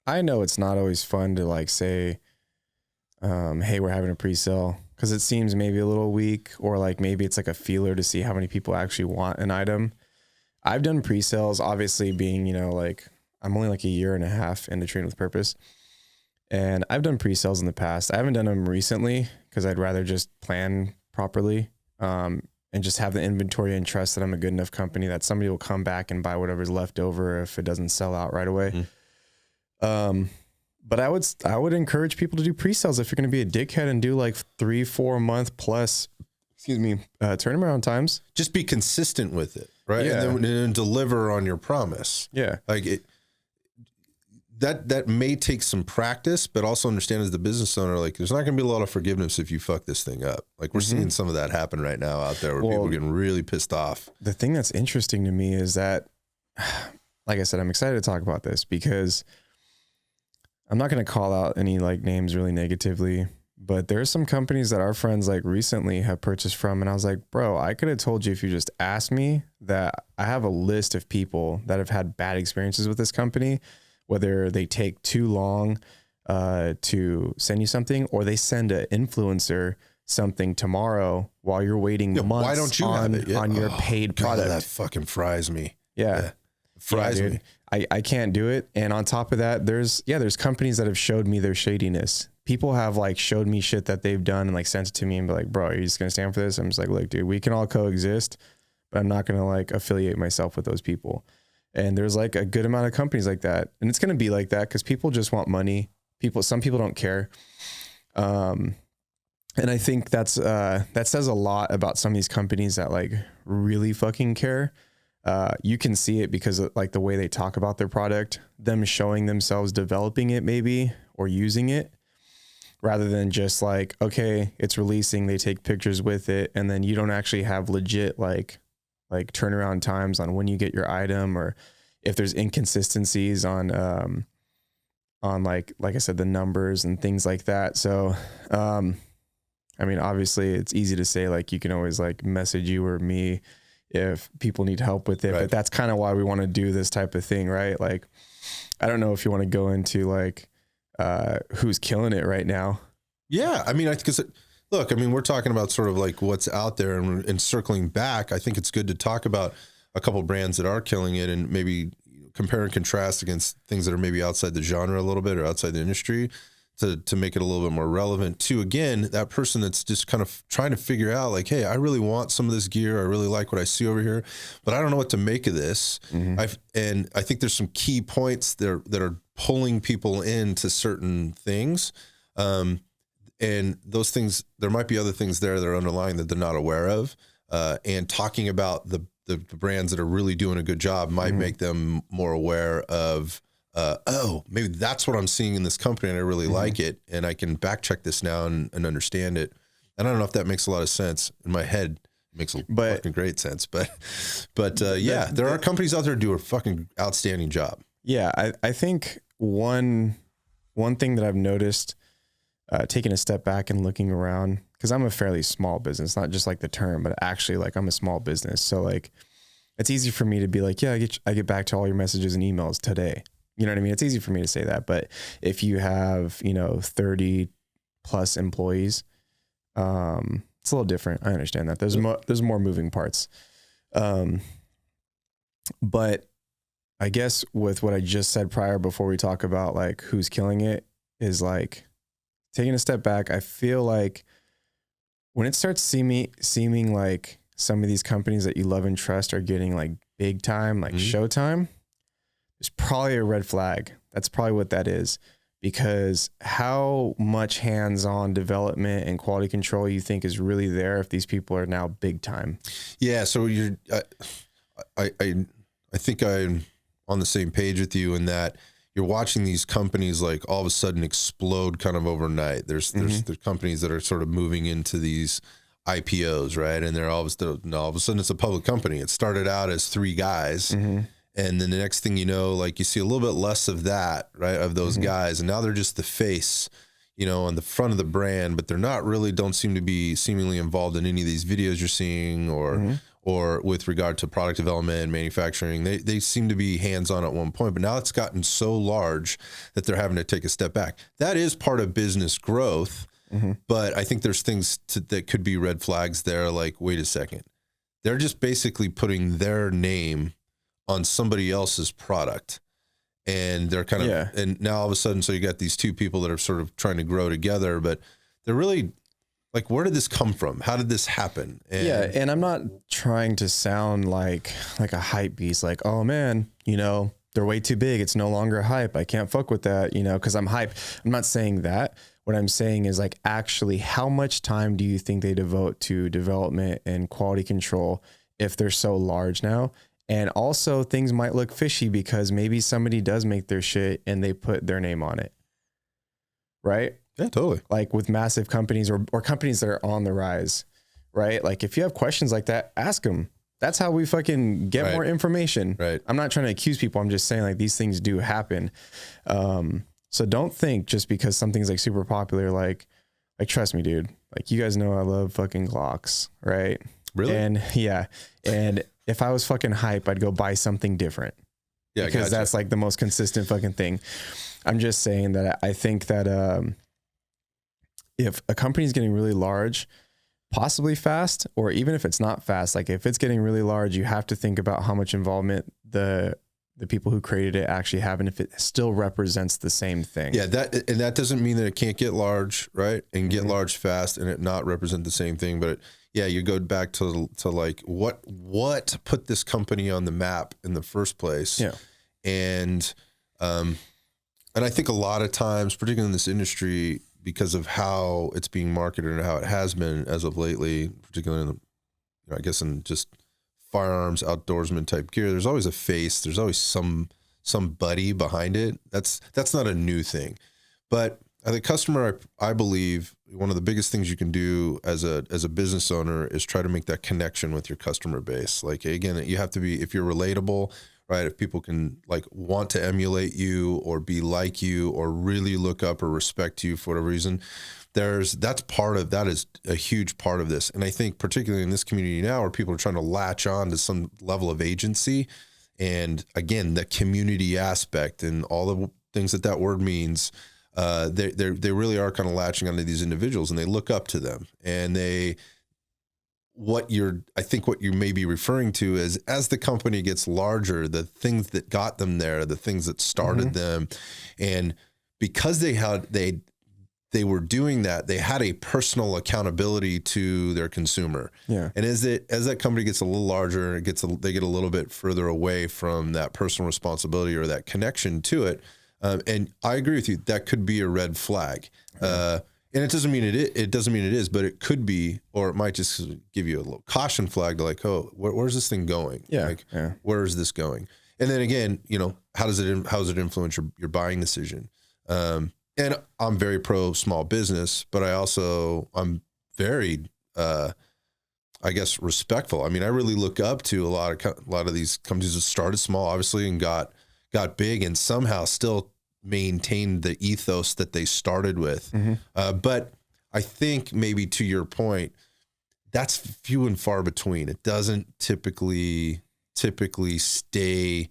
I know it's not always fun to like say, hey, we're having a pre-sale, because it seems maybe a little weak, or like maybe it's like a feeler to see how many people actually want an item. I've done pre-sales, obviously being, like I'm only like a year and a half into Train with Purpose, and I've done pre-sales in the past. I haven't done them recently because I'd rather just plan properly, and just have the inventory and trust that I'm a good enough company that somebody will come back and buy whatever's left over if it doesn't sell out right away. But I would encourage people to do pre-sales if you're going to be a dickhead and do like 3-4 month plus, turnaround times. Just be consistent with it, right? Yeah. And then deliver on your promise. Yeah. Like that may take some practice, but also understand as the business owner, like there's not going to be a lot of forgiveness if you fuck this thing up. Like we're seeing some of that happen right now out there where people are getting really pissed off. The thing that's interesting to me is that, like I said, I'm excited to talk about this because I'm not going to call out any like names really negatively, but there's some companies that our friends like recently have purchased from. And I was like, bro, I could have told you if you just asked me that I have a list of people that have had bad experiences with this company, whether they take too long to send you something, or they send an influencer something tomorrow while you're waiting months why don't you have it? on your paid product. God, that fucking fries me. Yeah. Fries me. I can't do it. And on top of that, there's companies that have showed me their shadiness. People have like showed me shit that they've done and like sent it to me and be like, bro, are you just going to stand for this? I'm just like, look, dude, we can all coexist, but I'm not going to like affiliate myself with those people. And there's like a good amount of companies like that. And it's going to be like that because people just want money. Some people don't care. And I think that says a lot about some of these companies that like really fucking care. You can see it because of like the way they talk about their product, them showing themselves developing it maybe, or using it, rather than just like, okay, it's releasing, they take pictures with it. And then you don't actually have legit like turnaround times on when you get your item, or if there's inconsistencies on like I said, the numbers and things like that. So, I mean, obviously it's easy to say like, you can always like message you or me if people need help with it, right. But that's kind of why we want to do this type of thing, right? Like, I don't know if you want to go into like, who's killing it right now. Yeah. I mean, look, I mean, we're talking about sort of like what's out there, and circling back, I think it's good to talk about a couple of brands that are killing it and maybe compare and contrast against things that are maybe outside the genre a little bit or outside the industry to make it a little bit more relevant to, again, that person that's just kind of trying to figure out like, hey, I really want some of this gear. I really like what I see over here, but I don't know what to make of this. And I think there's some key points there that are pulling people into certain things. And those things, there might be other things there that are underlying that they're not aware of. And talking about the brands that are really doing a good job might make them more aware of, oh, maybe that's what I'm seeing in this company and I really like it. And I can back check this now and understand it. And I don't know if that makes a lot of sense. In my head, it makes a fucking great sense. But yeah, there are companies out there who do a fucking outstanding job. Yeah. I think one thing that I've noticed, taking a step back and looking around, because I'm a fairly small business, not just like the term, but actually like I'm a small business. So like, it's easy for me to be like, yeah, I get back to all your messages and emails today. You know what I mean? It's easy for me to say that. But if you have, 30 plus employees, it's a little different. I understand that there's more moving parts. But I guess with what I just said prior, before we talk about like who's killing it, is like taking a step back. I feel like when it starts seeming like some of these companies that you love and trust are getting like big time, like Showtime, there's probably a red flag. That's probably what that is, because how much hands-on development and quality control you think is really there if these people are now big time? Yeah. So I think I'm on the same page with you in that you're watching these companies like all of a sudden explode kind of overnight. There's companies that are sort of moving into these IPOs, right? And they're all of a sudden it's a public company. It started out as 3 guys. And then the next thing you know, like you see a little bit less of that, right? Of those guys. And now they're just the face, on the front of the brand, but they're not really, don't seem to be seemingly involved in any of these videos you're seeing or or with regard to product development and manufacturing. They seem to be hands-on at one point, but now it's gotten so large that they're having to take a step back. That is part of business growth, but I think there's things that could be red flags there. Like, wait a second, they're just basically putting their name on somebody else's product. And they're kind of, and now all of a sudden, so you got these two people that are sort of trying to grow together, but they're really like, where did this come from? How did this happen? And and I'm not trying to sound like a hype beast, like, oh man, you know, they're way too big. It's no longer hype. I can't fuck with that, you know, because I'm hype. I'm not saying that. What I'm saying is, like, actually, how much time do you think they devote to development and quality control if they're so large now? And also, things might look fishy because maybe somebody does make their shit and they put their name on it. Right? Yeah, totally. Like with massive companies or companies that are on the rise, right? Like if you have questions like that, ask them. That's how we fucking get more information. Right. I'm not trying to accuse people. I'm just saying, like, these things do happen. So don't think just because something's like super popular, like trust me, dude. Like, you guys know I love fucking Glocks, right? Really? And and if I was fucking hype, I'd go buy something different. Yeah, because that's like the most consistent fucking thing. I'm just saying that I think that if a company is getting really large, possibly fast, or even if it's not fast, like if it's getting really large, you have to think about how much involvement the people who created it actually have, and if it still represents the same thing. Yeah, that doesn't mean that it can't get large, right? And get large fast and it not represent the same thing, but you go back to like what put this company on the map in the first place. Yeah. And I think a lot of times, particularly in this industry, because of how it's being marketed and how it has been as of lately, particularly in the, I guess in just firearms, outdoorsman type gear, there's always a face. There's always somebody behind it. That's not a new thing. But as a customer, I believe one of the biggest things you can do as a business owner is try to make that connection with your customer base. Like, again, you have to be, if you're relatable, right? If people can like want to emulate you or be like you or really look up or respect you for whatever reason, that is a huge part of this. And I think particularly in this community now where people are trying to latch on to some level of agency, and again, the community aspect and all the things that word means, they really are kind of latching onto these individuals and they look up to them, and I think what you may be referring to is, as the company gets larger, the things that got them there, the things that started them, and because they were doing that, they had a personal accountability to their consumer. Yeah. And as that company gets a little larger, they get a little bit further away from that personal responsibility or that connection to it. And I agree with you, that could be a red flag. And it doesn't mean it doesn't mean it is, but it could be, or it might just give you a little caution flag to like, oh, where's this thing going? Where is this going? And then again, how does it influence your buying decision? And I'm very pro small business, but I'm very, I guess, respectful. I mean, I really look up to a lot of these companies that started small, obviously, and got big, and somehow still maintained the ethos that they started with. But I think maybe to your point, that's few and far between. It doesn't typically stay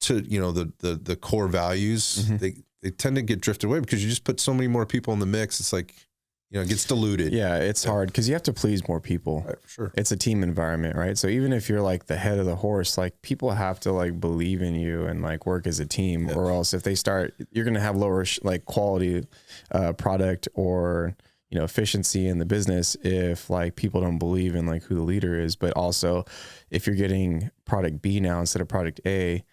to, the core values. They tend to get drifted away because you just put so many more people in the mix. It's like, it gets diluted. Yeah, it's hard because you have to please more people. Right, for sure. It's a team environment, right? So even if you're like the head of the horse, like people have to like believe in you and like work as a team, or else if they start, you're going to have lower like quality product or, efficiency in the business if like people don't believe in like who the leader is. But also if you're getting product B now instead of product A,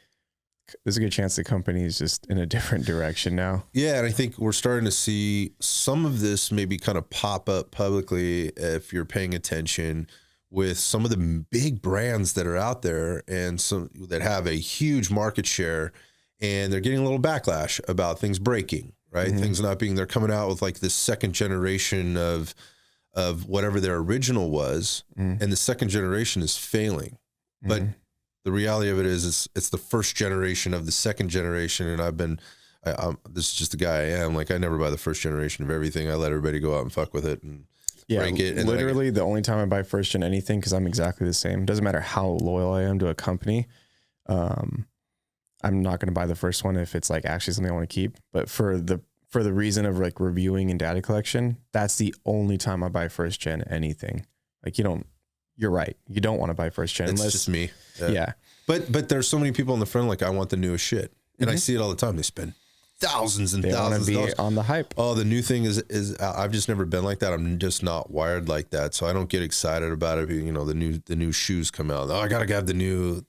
there's a good chance the company is just in a different direction now. Yeah, and I think we're starting to see some of this maybe kind of pop up publicly if you're paying attention with some of the big brands that are out there and some that have a huge market share, and they're getting a little backlash about things breaking, right? Things not being, they're coming out with like this second generation of whatever their original was, and the second generation is failing. But the reality of it is it's the first generation of the second generation. And this is just the guy I am. Like, I never buy the first generation of everything. I let everybody go out and fuck with it. And break it. And literally the only time I buy first gen anything, because I'm exactly the same. Doesn't matter how loyal I am to a company. I'm not going to buy the first one if it's like actually something I want to keep. But for the reason of like reviewing and data collection, that's the only time I buy first gen anything. Like you're right. You don't want to buy first gen. It's unless, just me. Yeah. But there's so many people on the front, like, I want the newest shit. And I see it all the time. They spend thousands and thousands of dollars on the hype. Oh, the new thing is I've just never been like that. I'm just not wired like that. So I don't get excited about it. You know, the new shoes come out. Oh, I gotta have the new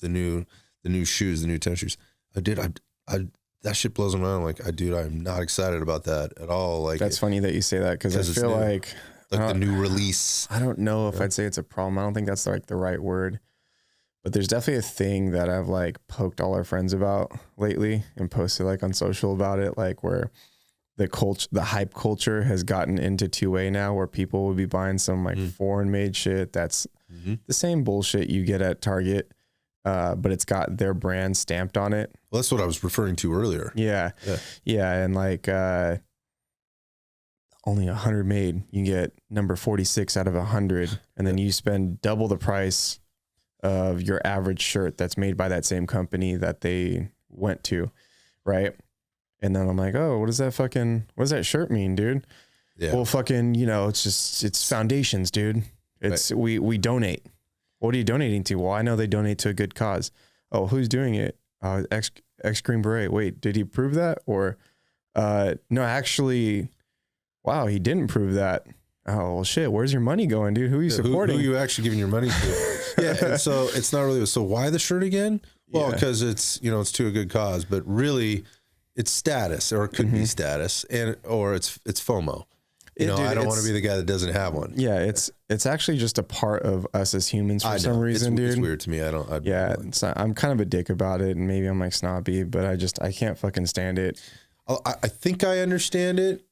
shoes, the new tennis shoes. That shit blows my mind. I'm like, I'm not excited about that at all. Like, that's funny that you say that, because I feel like the new release. I don't know if I'd say it's a problem. I don't think that's like the right word. But there's definitely a thing that I've like poked all our friends about lately and posted like on social about it, like where the hype culture has gotten into two-way now, where people would be buying some like foreign made shit that's the same bullshit you get at Target, but it's got their brand stamped on it. Well, that's what I was referring to earlier. Yeah. And like only 100 made, you get number 46 out of 100, and then you spend double the price of your average shirt that's made by that same company that they went to, right? And then I'm like, oh, what does that shirt mean, dude? Yeah. Well, fucking, it's foundations, dude. It's right. We donate. What are you donating to? Well, I know they donate to a good cause. Oh, who's doing it? Ex Green Beret. Wait, did he prove that? Or no, actually, wow, he didn't prove that. Oh, well, shit, where's your money going, dude? Who are you supporting? Who are you actually giving your money to? Yeah, and so it's not really, so why the shirt again? Well, because it's to a good cause, but really it's status, or it could be status, or it's FOMO. Dude, I don't want to be the guy that doesn't have one. Yeah, it's actually just a part of us as humans for some reason, dude. It's weird to me. I'm kind of a dick about it, and maybe I'm like snobby, but I can't fucking stand it. I think I understand it.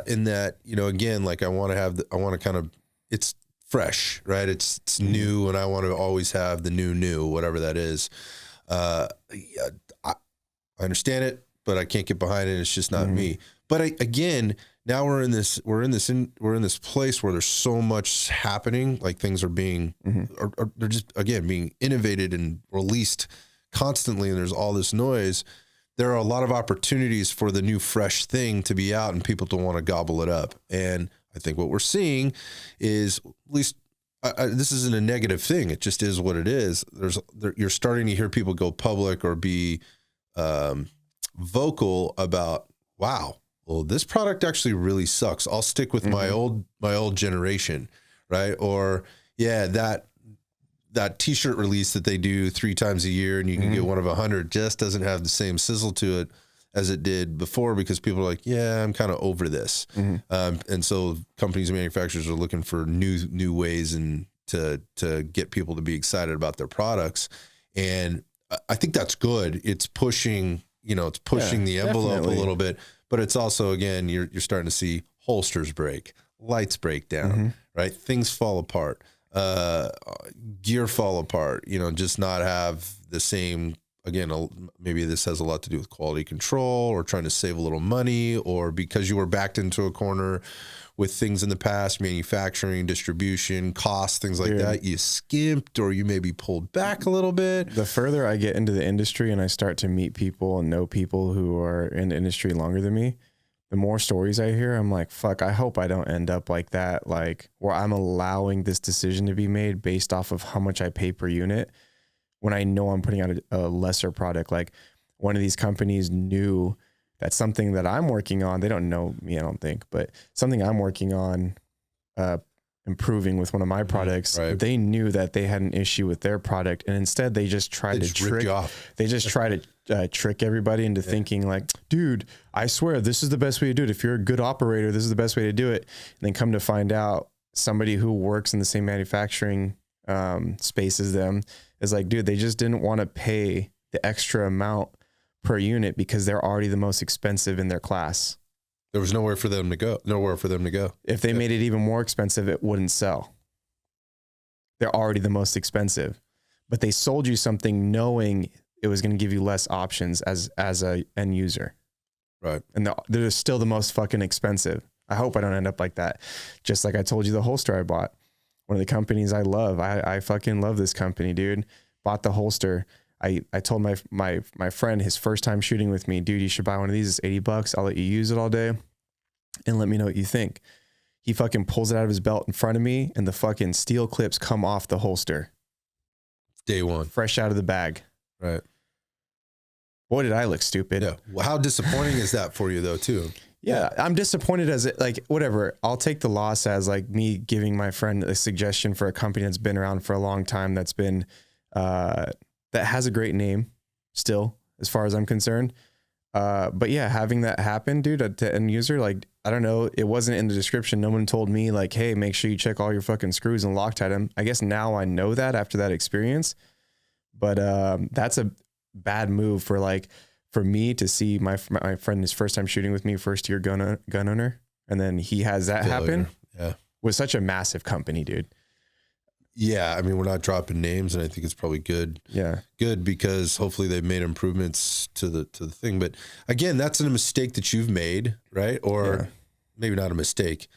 In that, again, like I want to kind of, it's fresh, right? It's new, and I want to always have the new, whatever that is. I understand it, but I can't get behind it. It's just not me. But again, now we're in this place where there's so much happening. Like things are being, they're just, again, being innovated and released constantly. And there's all this noise. There are a lot of opportunities for the new fresh thing to be out and people to want to gobble it up. And I think what we're seeing is, at least this isn't a negative thing. It just is what it is. You're starting to hear people go public or be vocal about, wow, well, this product actually really sucks. I'll stick with my old generation, right? Or that t-shirt release that they do 3 times a year and you can get one of 100 just doesn't have the same sizzle to it as it did before, because people are like, yeah, I'm kind of over this. And so companies and manufacturers are looking for new ways and to get people to be excited about their products. And I think that's good. It's pushing, the envelope a little bit, but it's also, again, you're starting to see holsters break, lights break down, right? Things fall apart. Gear fall apart, just not have the same, again, maybe this has a lot to do with quality control or trying to save a little money, or because you were backed into a corner with things in the past, manufacturing, distribution, costs, things like that. You skimped, or you maybe pulled back a little bit. The further I get into the industry and I start to meet people and know people who are in the industry longer than me, the more stories I hear, I'm like, fuck, I hope I don't end up like that. Like, where I'm allowing this decision to be made based off of how much I pay per unit, when I know I'm putting out a lesser product. Like, one of these companies knew that something that I'm working on, they don't know me, I don't think, but something I'm working on, improving with one of my products, they knew that they had an issue with their product, and instead they just tried to trick everybody into thinking like, dude, I swear this is the best way to do it. If you're a good operator, this is the best way to do it. And then come to find out, somebody who works in the same manufacturing space as them is like, dude, they just didn't want to pay the extra amount per unit because they're already the most expensive in their class. There was nowhere for them to go. If they made it even more expensive, it wouldn't sell. They're already the most expensive, but they sold you something knowing it was going to give you less options as a end user. Right. And they're still the most fucking expensive. I hope I don't end up like that. Just like I told you, the holster I bought, one of the companies I love. I fucking love this company, dude. Bought the holster. I told my friend, his first time shooting with me, dude, you should buy one of these. It's $80. I'll let you use it all day and let me know what you think. He fucking pulls it out of his belt in front of me, and the fucking steel clips come off the holster. Day one. Fresh out of the bag. Right. Boy, did I look stupid. Yeah. Well, how disappointing is that for you though, too? Yeah, I'm disappointed as it, like, whatever. I'll take the loss as like me giving my friend a suggestion for a company that's been around for a long time, that's been, that has a great name still, as far as I'm concerned. But yeah, having that happen, dude, to end user, like, I don't know, it wasn't in the description. No one told me like, hey, make sure you check all your fucking screws and Loctite them. I guess now I know that after that experience, but that's a bad move for me to see my friend, his first time shooting with me, first year gun owner, and then he has that happen. Yeah, with such a massive company, dude. Yeah, I mean, we're not dropping names, and I think it's probably good. Yeah, good, because hopefully they've made improvements to the thing. But again, that's a mistake that you've made, right? Or maybe not a mistake.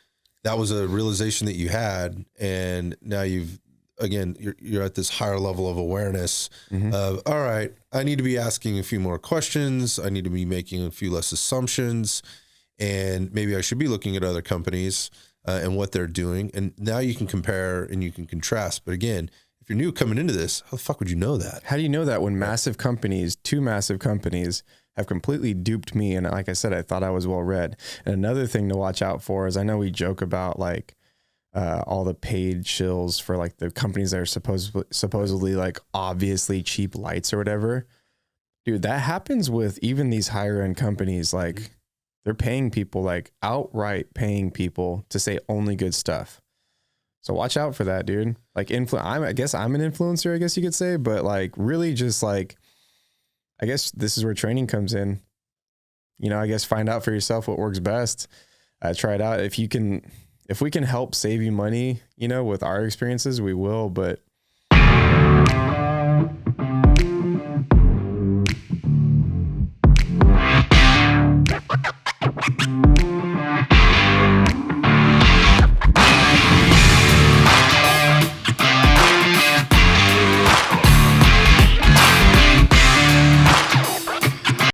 That was a realization that you had, and now you're at this higher level of awareness of, all right, I need to be asking a few more questions. I need to be making a few less assumptions, and maybe I should be looking at other companies and what they're doing. And now you can compare and you can contrast. But again, if you're new coming into this, how the fuck would you know that? How do you know that when massive companies, two massive companies, have completely duped me? And like I said, I thought I was well read. And another thing to watch out for is, I know we joke about like all the paid shills for like the companies that are supposedly like obviously cheap lights or whatever. Dude, that happens with even these higher end companies. Like, they're paying people, like outright paying people to say only good stuff. So watch out for that, dude. Like, I guess I'm an influencer, I guess you could say, but like really just like, I guess this is where training comes in. You know, I guess find out for yourself what works best. Try it out. If we can help save you money, you know, with our experiences, we will. But